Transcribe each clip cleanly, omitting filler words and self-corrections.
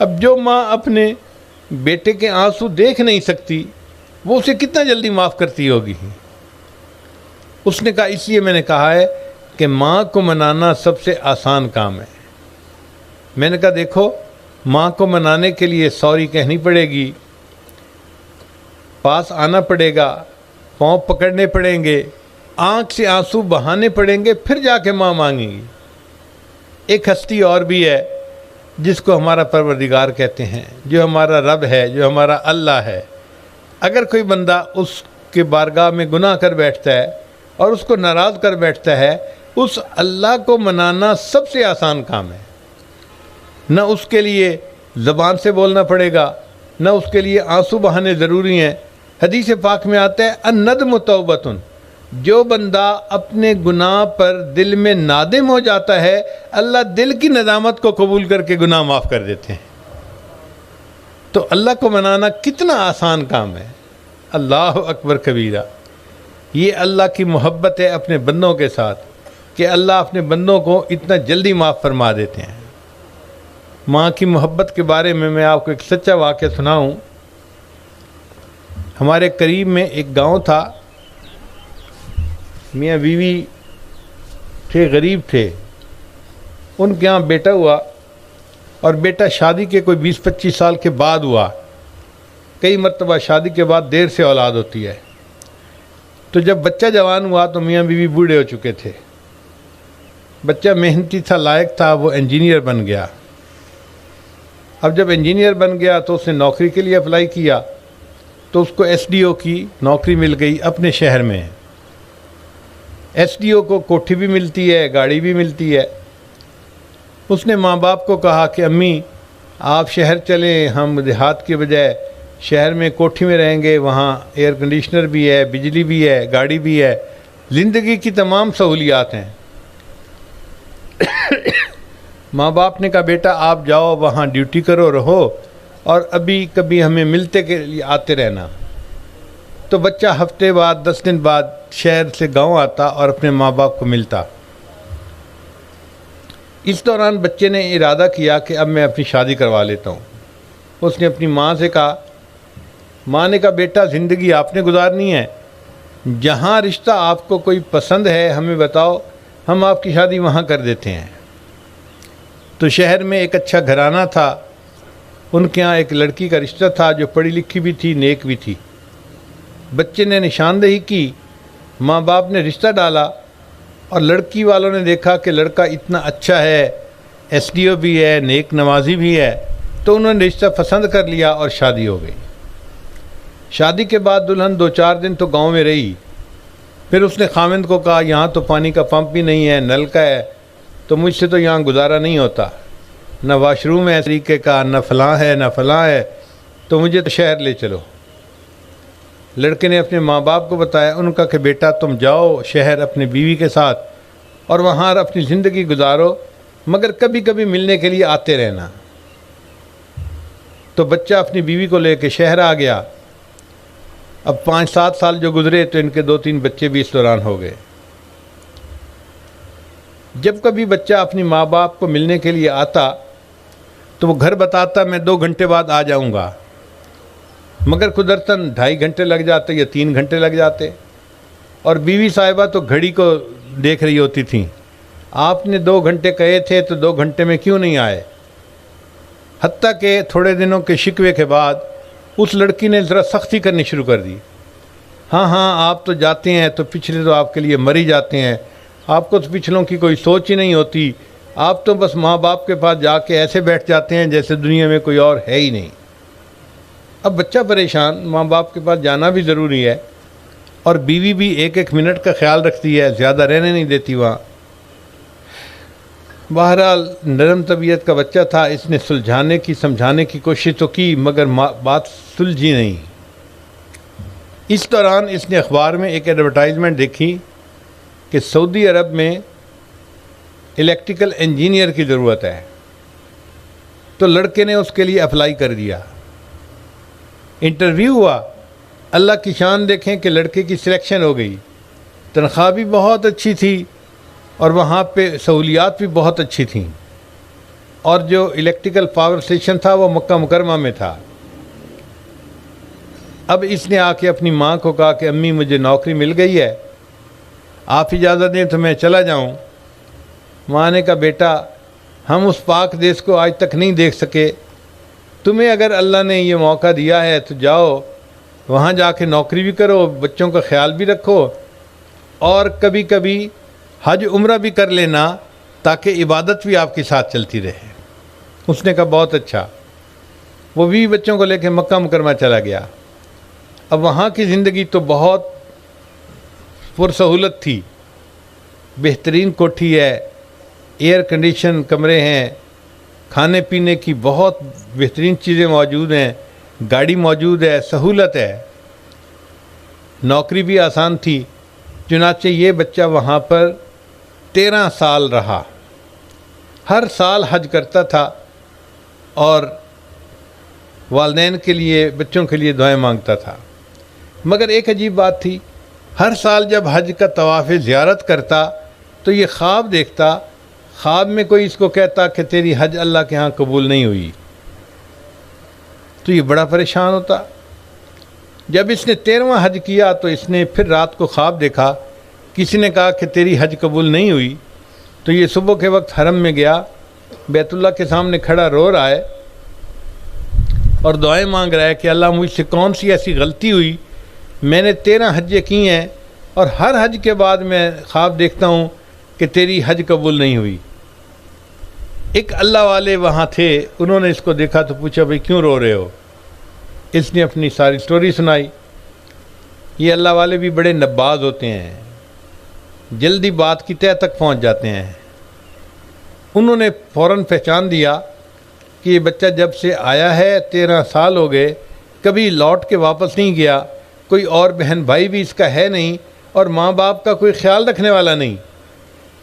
اب جو ماں اپنے بیٹے کے آنسو دیکھ نہیں سکتی وہ اسے کتنا جلدی معاف کرتی ہوگی. اس نے کہا اس لیے میں نے کہا ہے کہ ماں کو منانا سب سے آسان کام ہے. میں نے کہا دیکھو ماں کو منانے کے لیے سوری کہنی پڑے گی، پاس آنا پڑے گا، پاؤں پکڑنے پڑیں گے، آنکھ سے آنسو بہانے پڑیں گے، پھر جا کے ماں مانگیں گی. ایک ہستی اور بھی ہے جس کو ہمارا پروردگار کہتے ہیں، جو ہمارا رب ہے، جو ہمارا اللہ ہے. اگر کوئی بندہ اس کے بارگاہ میں گناہ کر بیٹھتا ہے اور اس کو ناراض کر بیٹھتا ہے، اس اللہ کو منانا سب سے آسان کام ہے. نہ اس کے لیے زبان سے بولنا پڑے گا، نہ اس کے لیے آنسو بہانے ضروری ہیں. حدیث پاک میں آتا ہے الندم توبۃ، جو بندہ اپنے گناہ پر دل میں نادم ہو جاتا ہے اللہ دل کی ندامت کو قبول کر کے گناہ معاف کر دیتے ہیں. تو اللہ کو منانا کتنا آسان کام ہے. اللہ اکبر کبیرہ. یہ اللہ کی محبت ہے اپنے بندوں کے ساتھ کہ اللہ اپنے بندوں کو اتنا جلدی معاف فرما دیتے ہیں. ماں کی محبت کے بارے میں آپ کو ایک سچا واقعہ سناؤں. ہمارے قریب میں ایک گاؤں تھا، میاں بیوی تھے، غریب تھے. ان کے ہاں بیٹا ہوا اور بیٹا شادی کے کوئی 20-25 سال کے بعد ہوا. کئی مرتبہ شادی کے بعد دیر سے اولاد ہوتی ہے. تو جب بچہ جوان ہوا تو میاں بیوی بوڑھے ہو چکے تھے. بچہ محنتی تھا، لائق تھا، وہ انجینئر بن گیا. اب جب انجینئر بن گیا تو اس نے نوکری کے لیے اپلائی کیا تو اس کو ایس ڈی او کی نوکری مل گئی اپنے شہر میں. ایس ڈی او کو کوٹھی بھی ملتی ہے، گاڑی بھی ملتی ہے. اس نے ماں باپ کو کہا کہ امی آپ شہر چلیں، ہم دیہات کے بجائے شہر میں کوٹھی میں رہیں گے، وہاں ایئر کنڈیشنر بھی ہے، بجلی بھی ہے، گاڑی بھی ہے، زندگی کی تمام سہولیات ہیں. ماں باپ نے کہا بیٹا آپ جاؤ وہاں ڈیوٹی کرو، رہو، اور ابھی کبھی ہمیں ملتے کے لیے آتے رہنا. تو بچہ ہفتے بعد 10 دن بعد شہر سے گاؤں آتا اور اپنے ماں باپ کو ملتا. اس دوران بچے نے ارادہ کیا کہ اب میں اپنی شادی کروا لیتا ہوں. اس نے اپنی ماں سے کہا. ماں نے کہا بیٹا زندگی آپ نے گزارنی ہے، جہاں رشتہ آپ کو کوئی پسند ہے ہمیں بتاؤ، ہم آپ کی شادی وہاں کر دیتے ہیں. تو شہر میں ایک اچھا گھرانہ تھا، ان کے ہاں ایک لڑکی کا رشتہ تھا جو پڑھی لکھی بھی تھی، نیک بھی تھی. بچے نے نشاندہی کی، ماں باپ نے رشتہ ڈالا اور لڑکی والوں نے دیکھا کہ لڑکا اتنا اچھا ہے، ایس ڈی او بھی ہے، نیک نمازی بھی ہے، تو انہوں نے رشتہ پسند کر لیا اور شادی ہو گئی. شادی کے بعد دلہن 2-4 دن تو گاؤں میں رہی. پھر اس نے خاوند کو کہا یہاں تو پانی کا پمپ بھی نہیں ہے، نل کا ہے، تو مجھ سے تو یہاں گزارا نہیں ہوتا، نہ واش روم ہے طریقے کا، نہ فلاں ہے نہ فلاں ہے، تو مجھے تو شہر لے چلو. لڑکے نے اپنے ماں باپ کو بتایا. ان کا کہ بیٹا تم جاؤ شہر اپنی بیوی کے ساتھ اور وہاں اپنی زندگی گزارو، مگر کبھی کبھی ملنے کے لیے آتے رہنا. تو بچہ اپنی بیوی کو لے کے شہر آ گیا. اب 5-7 سال جو گزرے تو ان کے 2-3 بچے بھی اس دوران ہو گئے. جب کبھی بچہ اپنی ماں باپ کو ملنے کے لیے آتا تو وہ گھر بتاتا میں 2 گھنٹے بعد آ جاؤں گا، مگر قدرتاً 2.5 گھنٹے لگ جاتے یا 3 گھنٹے لگ جاتے. اور بیوی صاحبہ تو گھڑی کو دیکھ رہی ہوتی تھیں، آپ نے 2 گھنٹے کہے تھے تو 2 گھنٹے میں کیوں نہیں آئے. حتیٰ کہ تھوڑے دنوں کے شکوے کے بعد اس لڑکی نے ذرا سختی کرنی شروع کر دی. ہاں آپ تو جاتے ہیں تو پچھلے تو آپ کے لیے مر ہی جاتے ہیں، آپ کو تو پچھلوں کی کوئی سوچ ہی نہیں ہوتی، آپ تو بس ماں باپ کے پاس جا کے ایسے بیٹھ جاتے ہیں جیسے دنیا میں کوئی اور ہے ہی نہیں. اب بچہ پریشان، ماں باپ کے پاس جانا بھی ضروری ہے اور بیوی بھی 1-1 منٹ کا خیال رکھتی ہے، زیادہ رہنے نہیں دیتی وہاں. بہرحال نرم طبیعت کا بچہ تھا، اس نے سلجھانے کی سمجھانے کی کوشش تو کی مگر بات سلجھی نہیں. اس دوران اس نے اخبار میں ایک ایڈورٹائزمنٹ دیکھی کہ سعودی عرب میں الیکٹریکل انجینئر کی ضرورت ہے. تو لڑکے نے اس کے لیے اپلائی کر دیا. انٹرویو ہوا، اللہ کی شان دیکھیں کہ لڑکے کی سلیکشن ہو گئی. تنخواہ بھی بہت اچھی تھی اور وہاں پہ سہولیات بھی بہت اچھی تھیں. اور جو الیکٹریکل پاور اسٹیشن تھا وہ مکہ مکرمہ میں تھا۔ اب اس نے آ کے اپنی ماں کو کہا کہ امی مجھے نوکری مل گئی ہے، آپ اجازت دیں تو میں چلا جاؤں۔ ماں نے کہا بیٹا ہم اس پاک دیس کو آج تک نہیں دیکھ سکے، تمہیں اگر اللہ نے یہ موقع دیا ہے تو جاؤ، وہاں جا کے نوکری بھی کرو، بچوں کا خیال بھی رکھو، اور کبھی کبھی حج عمرہ بھی کر لینا تاکہ عبادت بھی آپ کے ساتھ چلتی رہے۔ اس نے کہا بہت اچھا۔ وہ بھی بچوں کو لے کے مکہ مکرمہ چلا گیا۔ اب وہاں کی زندگی تو بہت پرسہولت تھی، بہترین کوٹھی ہے، ایئر کنڈیشن کمرے ہیں، کھانے پینے کی بہت بہترین چیزیں موجود ہیں، گاڑی موجود ہے، سہولت ہے، نوکری بھی آسان تھی۔ چنانچہ یہ بچہ وہاں پر 13 سال رہا، ہر سال حج کرتا تھا اور والدین کے لیے بچوں کے لیے دعائیں مانگتا تھا۔ مگر ایک عجیب بات تھی، ہر سال جب حج کا طواف زیارت کرتا تو یہ خواب دیکھتا، خواب میں کوئی اس کو کہتا کہ تیری حج اللہ کے ہاں قبول نہیں ہوئی، تو یہ بڑا پریشان ہوتا۔ جب اس نے 13واں حج کیا تو اس نے پھر رات کو خواب دیکھا، کسی نے کہا کہ تیری حج قبول نہیں ہوئی، تو یہ صبح کے وقت حرم میں گیا، بیت اللہ کے سامنے کھڑا رو رہا ہے اور دعائیں مانگ رہا ہے کہ اللہ مجھ سے کون سی ایسی غلطی ہوئی، میں نے 13 حجیں کی ہیں اور ہر حج کے بعد میں خواب دیکھتا ہوں کہ تیری حج قبول نہیں ہوئی۔ ایک اللہ والے وہاں تھے، انہوں نے اس کو دیکھا تو پوچھا بھئی کیوں رو رہے ہو؟ اس نے اپنی ساری سٹوری سنائی۔ یہ اللہ والے بھی بڑے نباز ہوتے ہیں، جلدی بات کی تہہ تک پہنچ جاتے ہیں۔ انہوں نے فوراً پہچان دیا کہ یہ بچہ جب سے آیا ہے 13 سال ہو گئے، کبھی لوٹ کے واپس نہیں گیا، کوئی اور بہن بھائی بھی اس کا ہے نہیں اور ماں باپ کا کوئی خیال رکھنے والا نہیں۔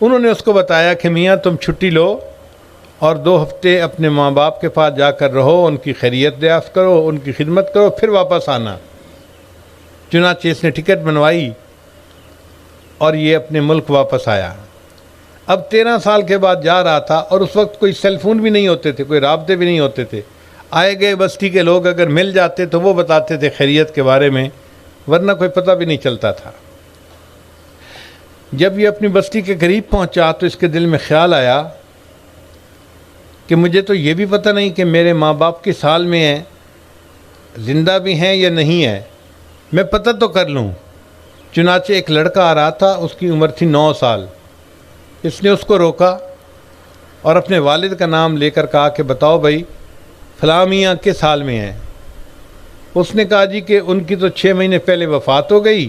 انہوں نے اس کو بتایا کہ میاں تم چھٹی لو اور 2 ہفتے اپنے ماں باپ کے پاس جا کر رہو، ان کی خیریت دریافت کرو، ان کی خدمت کرو، پھر واپس آنا۔ چنانچہ اس نے ٹکٹ بنوائی اور یہ اپنے ملک واپس آیا۔ اب 13 سال کے بعد جا رہا تھا اور اس وقت کوئی سیل فون بھی نہیں ہوتے تھے، کوئی رابطے بھی نہیں ہوتے تھے۔ آئے گئے بستی کے لوگ اگر مل جاتے تو وہ بتاتے تھے خیریت کے بارے میں، ورنہ کوئی پتہ بھی نہیں چلتا تھا۔ جب یہ اپنی بستی کے قریب پہنچا تو اس کے دل میں خیال آیا کہ مجھے تو یہ بھی پتہ نہیں کہ میرے ماں باپ کس حال میں ہیں، زندہ بھی ہیں یا نہیں ہیں، میں پتہ تو کر لوں۔ چنانچہ ایک لڑکا آ رہا تھا، اس کی عمر تھی 9 سال۔ اس نے اس کو روکا اور اپنے والد کا نام لے کر کہا کہ بتاؤ بھائی فلاں میاں کس حال میں ہیں؟ اس نے کہا جی کہ ان کی تو 6 مہینے پہلے وفات ہو گئی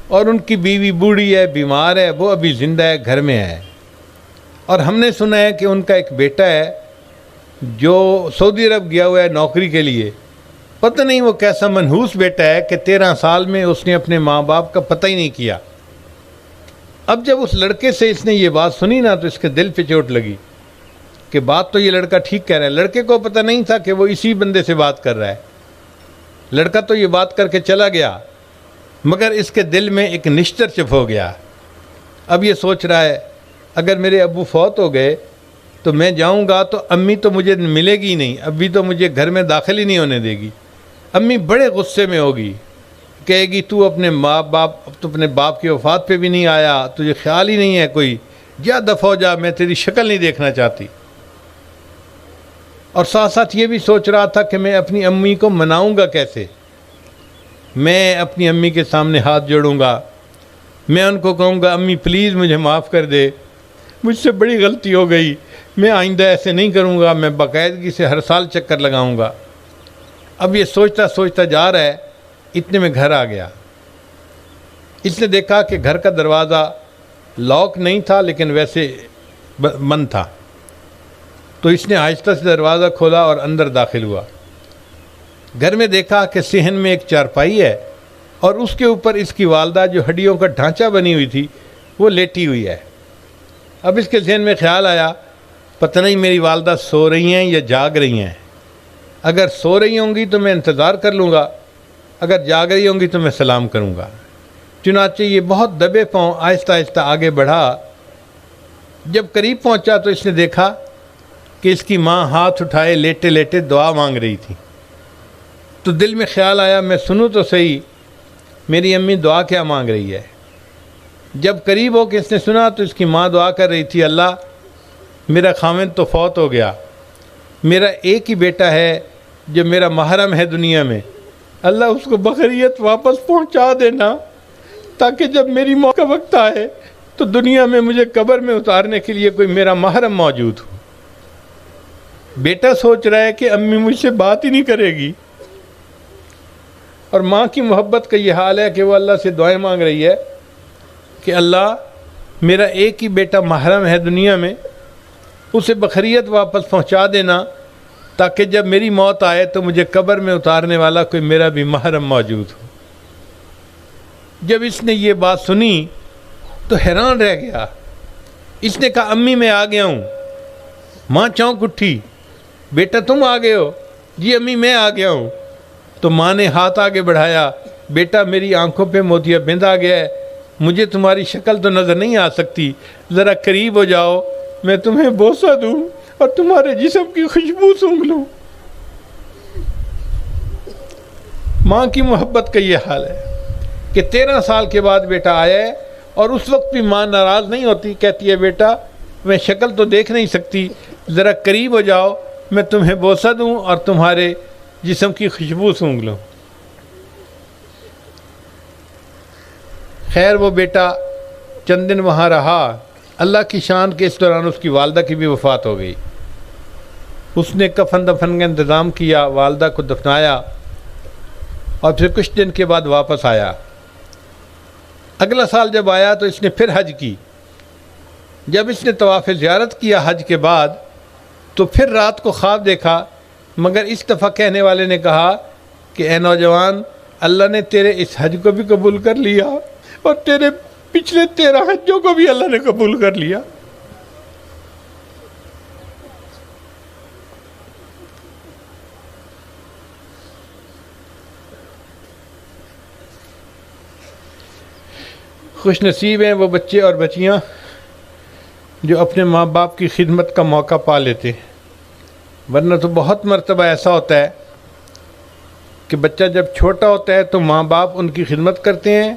اور ان کی بیوی بوڑھی ہے، بیمار ہے، وہ ابھی زندہ ہے، گھر میں ہے، اور ہم نے سنا ہے کہ ان کا ایک بیٹا ہے جو سعودی عرب گیا ہوا ہے نوکری کے لیے، پتہ نہیں وہ کیسا منحوس بیٹا ہے کہ 13 سال میں اس نے اپنے ماں باپ کا پتہ ہی نہیں کیا۔ اب جب اس لڑکے سے اس نے یہ بات سنی نا تو اس کے دل پہ چوٹ لگی کہ بات تو یہ لڑکا ٹھیک کہہ رہا ہے۔ لڑکے کو پتہ نہیں تھا کہ وہ اسی بندے سے بات کر رہا ہے۔ لڑکا تو یہ بات کر کے چلا گیا، مگر اس کے دل میں ایک نشتر چپ ہو گیا۔ اب یہ سوچ رہا ہے اگر میرے ابو فوت ہو گئے تو میں جاؤں گا تو امی تو مجھے ملے گی نہیں، ابھی تو مجھے گھر میں داخل ہی نہیں ہونے دے گی۔ امی بڑے غصے میں ہوگی، کہے گی تو اپنے اپنے باپ کی وفات پہ بھی نہیں آیا، تجھے خیال ہی نہیں ہے کوئی، جا دفع ہو جا، میں تیری شکل نہیں دیکھنا چاہتی۔ اور ساتھ ساتھ یہ بھی سوچ رہا تھا کہ میں اپنی امی کو مناؤں گا کیسے؟ میں اپنی امی کے سامنے ہاتھ جوڑوں گا، میں ان کو کہوں گا امی پلیز مجھے معاف کر دے، مجھ سے بڑی غلطی ہو گئی، میں آئندہ ایسے نہیں کروں گا، میں باقاعدگی سے ہر سال چکر لگاؤں گا۔ اب یہ سوچتا سوچتا جا رہا ہے، اتنے میں گھر آ گیا۔ اس نے دیکھا کہ گھر کا دروازہ لاک نہیں تھا لیکن ویسے بند تھا، تو اس نے آہستہ سے دروازہ کھولا اور اندر داخل ہوا۔ گھر میں دیکھا کہ صحن میں ایک چارپائی ہے اور اس کے اوپر اس کی والدہ جو ہڈیوں کا ڈھانچہ بنی ہوئی تھی وہ لیٹی ہوئی ہے۔ اب اس کے ذہن میں خیال آیا پتہ نہیں میری والدہ سو رہی ہیں یا جاگ رہی ہیں، اگر سو رہی ہوں گی تو میں انتظار کر لوں گا، اگر جاگ رہی ہوں گی تو میں سلام کروں گا۔ چنانچہ یہ بہت دبے پاؤں آہستہ آہستہ آگے بڑھا۔ جب قریب پہنچا تو اس نے دیکھا کہ اس کی ماں ہاتھ اٹھائے لیٹے لیٹے دعا مانگ رہی تھی۔ تو دل میں خیال آیا میں سنوں تو صحیح میری امی دعا کیا مانگ رہی ہے۔ جب قریب ہو کے اس نے سنا تو اس کی ماں دعا کر رہی تھی، اللہ میرا خاوند تو فوت ہو گیا، میرا ایک ہی بیٹا ہے جو میرا محرم ہے دنیا میں، اللہ اس کو بخیریت واپس پہنچا دینا تاکہ جب میری موت کا وقت آئے تو دنیا میں مجھے قبر میں اتارنے کے لیے کوئی میرا محرم موجود ہو۔ بیٹا سوچ رہا ہے کہ امی مجھ سے بات ہی نہیں کرے گی، اور ماں کی محبت کا یہ حال ہے کہ وہ اللہ سے دعائیں مانگ رہی ہے کہ اللہ میرا ایک ہی بیٹا محرم ہے دنیا میں، اسے بخیریت واپس پہنچا دینا تاکہ جب میری موت آئے تو مجھے قبر میں اتارنے والا کوئی میرا بھی محرم موجود ہو۔ جب اس نے یہ بات سنی تو حیران رہ گیا۔ اس نے کہا امی میں آ گیا ہوں۔ ماں چونک اٹھی، بیٹا تم آ گئے ہو؟ جی امی میں آ گیا ہوں۔ تو ماں نے ہاتھ آگے بڑھایا، بیٹا میری آنکھوں پہ موتیا بند آ گیا ہے، مجھے تمہاری شکل تو نظر نہیں آ سکتی، ذرا قریب ہو جاؤ میں تمہیں بوسہ دوں اور تمہارے جسم کی خوشبو سونگھ لوں۔ ماں کی محبت کا یہ حال ہے کہ 13 سال کے بعد بیٹا آیا ہے، اور اس وقت بھی ماں ناراض نہیں ہوتی، کہتی ہے بیٹا میں شکل تو دیکھ نہیں سکتی، ذرا قریب ہو جاؤ میں تمہیں بوسہ دوں اور تمہارے جسم کی خوشبو سونگھ لوں۔ خیر وہ بیٹا چند دن وہاں رہا، اللہ کی شان کے اس دوران اس کی والدہ کی بھی وفات ہو گئی۔ اس نے کفن دفن کا انتظام کیا، والدہ کو دفنایا، اور پھر کچھ دن کے بعد واپس آیا۔ اگلا سال جب آیا تو اس نے پھر حج کی۔ جب اس نے طواف زیارت کیا حج کے بعد تو پھر رات کو خواب دیکھا، مگر اس دفعہ کہنے والے نے کہا کہ اے نوجوان، اللہ نے تیرے اس حج کو بھی قبول کر لیا اور تیرے پچھلے 13 حجوں کو بھی اللہ نے قبول کر لیا۔ خوش نصیب ہیں وہ بچے اور بچیاں جو اپنے ماں باپ کی خدمت کا موقع پا لیتے ہیں، ورنہ تو بہت مرتبہ ایسا ہوتا ہے کہ بچہ جب چھوٹا ہوتا ہے تو ماں باپ ان کی خدمت کرتے ہیں،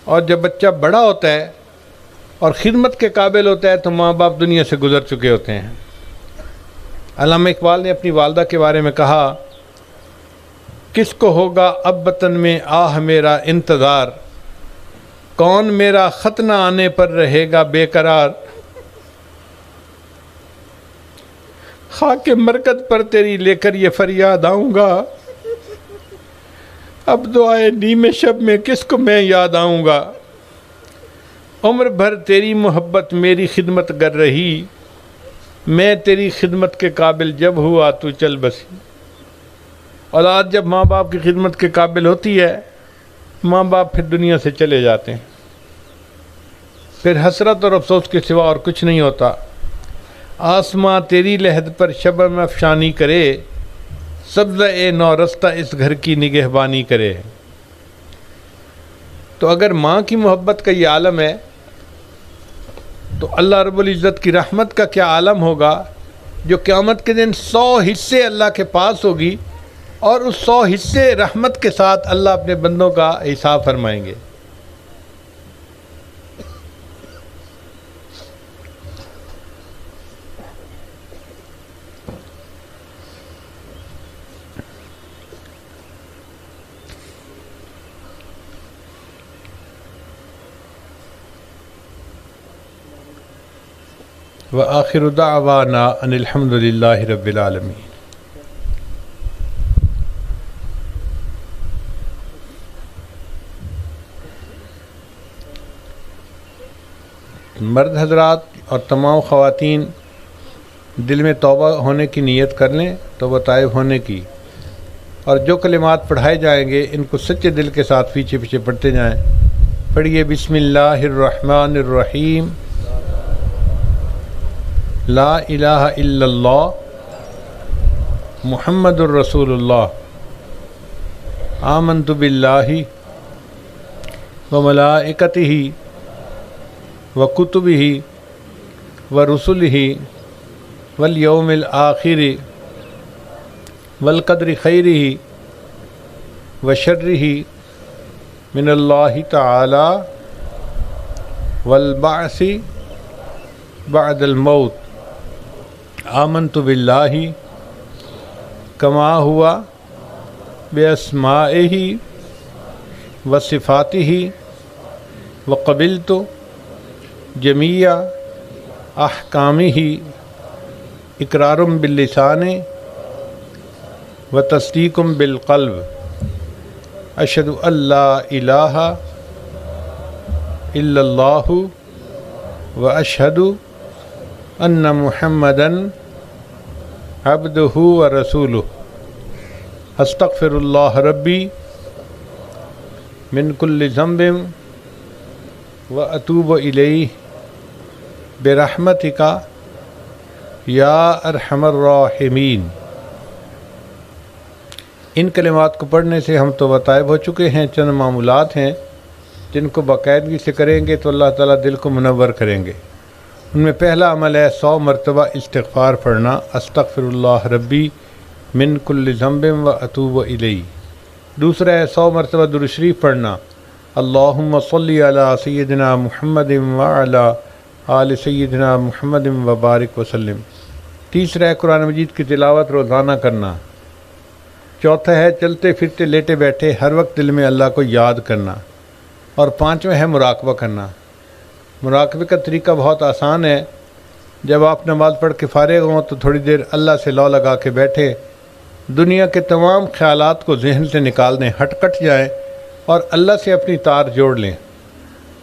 اور جب بچہ بڑا ہوتا ہے اور خدمت کے قابل ہوتا ہے تو ماں باپ دنیا سے گزر چکے ہوتے ہیں۔ علامہ اقبال نے اپنی والدہ کے بارے میں کہا، کس کو ہوگا اب وطن میں آہ میرا انتظار، کون میرا خط نہ آنے پر رہے گا بے قرار، خاک مرکت پر تیری لے کر یہ فریاد آؤں گا، اب دعائے نیمے شب میں کس کو میں یاد آؤں گا، عمر بھر تیری محبت میری خدمت گر رہی، میں تیری خدمت کے قابل جب ہوا تو چل بسی۔ اولاد جب ماں باپ کی خدمت کے قابل ہوتی ہے، ماں باپ پھر دنیا سے چلے جاتے ہیں، پھر حسرت اور افسوس کے سوا اور کچھ نہیں ہوتا۔ آسماں تیری لحد پر شبنم افشانی کرے، سبزہ نو رستہ اس گھر کی نگہبانی کرے۔ تو اگر ماں کی محبت کا یہ عالم ہے تو اللہ رب العزت کی رحمت کا کیا عالم ہوگا، جو قیامت کے دن 100 حصے اللہ کے پاس ہوگی، اور اس 100 حصے رحمت کے ساتھ اللہ اپنے بندوں کا حساب فرمائیں گے۔ وآخر دعوانا ان الحمد للہ رب العالمین۔ مرد حضرات اور تمام خواتین دل میں توبہ ہونے کی نیت کر لیں، توبہ طائب ہونے کی، اور جو کلمات پڑھائے جائیں گے ان کو سچے دل کے ساتھ پیچھے پیچھے پڑھتے جائیں۔ پڑھیے بسم اللہ الرحمن الرحیم، لا الہ الا اللہ محمد الرسول اللہ، آمنت باللہ وملائکتہ وکتبہ ورسلہ والیوم الآخر والقدر خیرہ وشرہ من اللہ تعالی والبعث بعد الموت آمنت باللہ کما ہوا باسمائہ وصفاتہ وقبلت جمیع احکامہ اقرار باللسان وتصدیق بالقلب اشہد ان لا الہ الا اللہ واشہد ان محمدً عبدہ ورسولہ استغفر اللہ ربی من کل ذنب واتوب الیہ برحمتک یا ارحم الراحمین۔ ان کلمات کو پڑھنے سے ہم تو طائب ہو چکے ہیں، چند معمولات ہیں جن کو باقاعدگی سے کریں گے تو اللہ تعالیٰ دل کو منور کریں گے۔ ان میں پہلا عمل ہے 100 مرتبہ استغفار پڑھنا، استغفر اللہ ربی من کل ذنب واتوب الیہ۔ دوسرا ہے 100 مرتبہ درود شریف پڑھنا، اللہم صلی علی سیدنا محمد وعلی آل سیدنا محمد وبارک وسلم۔ تیسرا ہے قرآن مجید کی تلاوت روزانہ کرنا۔ چوتھا ہے چلتے پھرتے لیٹے بیٹھے ہر وقت دل میں اللہ کو یاد کرنا۔ اور پانچواں ہے مراقبہ کرنا۔ مراقبے کا طریقہ بہت آسان ہے، جب آپ نماز پڑھ کے فارغ ہوں تو تھوڑی دیر اللہ سے لو لگا کے بیٹھے، دنیا کے تمام خیالات کو ذہن سے نکال دیں، ہٹ کٹ جائیں اور اللہ سے اپنی تار جوڑ لیں،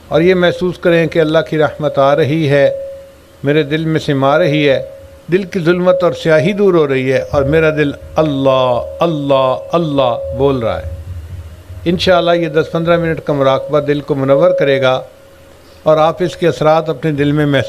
اور یہ محسوس کریں کہ اللہ کی رحمت آ رہی ہے، میرے دل میں سما رہی ہے، دل کی ظلمت اور سیاہی دور ہو رہی ہے، اور میرا دل اللہ اللہ اللہ بول رہا ہے۔ انشاءاللہ یہ 10-15 منٹ کا مراقبہ دل کو منور کرے گا، اور آپ اس کے اثرات اپنے دل میں محسوس